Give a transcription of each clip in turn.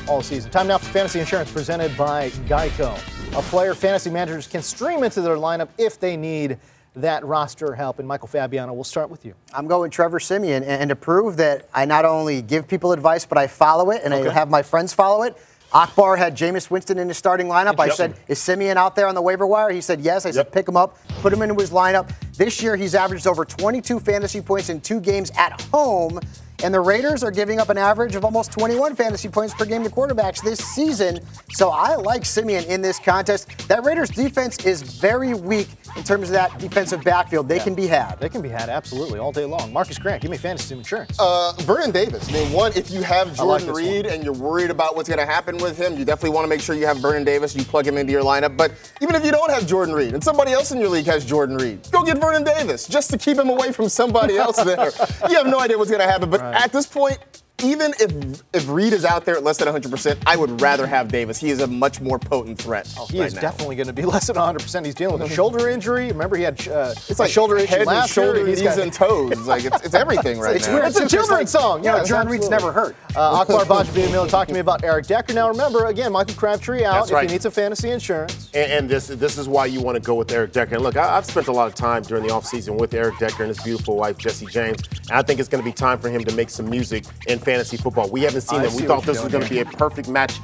all season. Time now for fantasy insurance presented by Geico. A player fantasy managers can stream into their lineup if they need that roster help. And Michael Fabiano, we'll start with you. I'm going Trevor Siemian, and to prove that I not only give people advice, but I follow it, and I have my friends follow it. Akbar had Jameis Winston in his starting lineup. I said, is Siemian out there on the waiver wire? He said yes. I said, pick him up, put him into his lineup. This year, he's averaged over 22 fantasy points in 2 games at home. And the Raiders are giving up an average of almost 21 fantasy points per game to quarterbacks this season. So I like Siemian in this contest. That Raiders defense is very weak in terms of that defensive backfield. They can be had. They can be had, absolutely, all day long. Marcus Grant, give me fantasy insurance. Vernon Davis. I mean, one, if you have Jordan Reed and you're worried about what's going to happen with him, you definitely want to make sure you have Vernon Davis. You plug him into your lineup. But even if you don't have Jordan Reed and somebody else in your league has Jordan Reed, go get Vernon Davis just to keep him away from somebody else there. You have no idea what's going to happen. But at this point, even if Reed is out there at less than 100%, I would rather have Davis. He is a much more potent threat. Oh, he is definitely going to be less than 100%. He's dealing with a shoulder injury. Remember, he had it's like shoulder issue last year. Knees and toes. Like it's everything right now. Weird. It's a children's song. Yeah, Jordan Reed's never hurt. Akbar Bajabia talking to me about Eric Decker. Now, remember, again, Michael Crabtree out if he needs some fantasy insurance. And this is why you want to go with Eric Decker. And look, I've spent a lot of time during the offseason with Eric Decker and his beautiful wife, Jessie James. And I think it's going to be time for him to make some music in fantasy football. We haven't seen it. We thought this was going to be a perfect match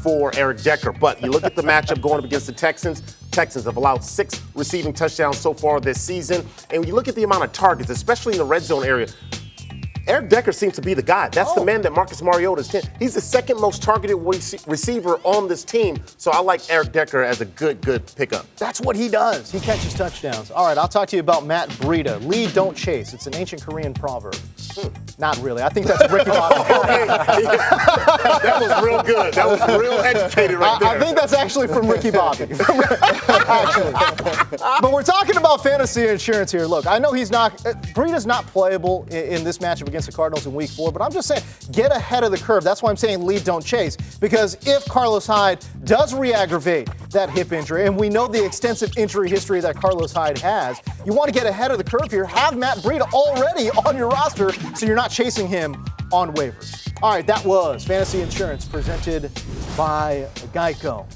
for Eric Decker. But you look at the matchup going up against the Texans. Texans have allowed 6 receiving touchdowns so far this season. And when you look at the amount of targets, especially in the red zone area, Eric Decker seems to be the guy. That's the man that Marcus Mariota's in. He's the second most targeted receiver on this team. So I like Eric Decker as a good pickup. That's what he does. He catches touchdowns. All right, I'll talk to you about Matt Breida. Lead, don't chase. It's an ancient Korean proverb. Not really. I think that's Ricky Bobby. That was real good. That was real educated right there. I think that's actually from Ricky Bobby. Actually. But we're talking about fantasy insurance here. Look, I know Breida's not playable in this matchup against the Cardinals in Week 4, but I'm just saying, get ahead of the curve. That's why I'm saying lead, don't chase. Because if Carlos Hyde does re-aggravate that hip injury, and we know the extensive injury history that Carlos Hyde has, you want to get ahead of the curve here. Have Matt Breida already on your roster so you're not chasing him on waivers. All right, that was Fantasy Insurance presented by Geico.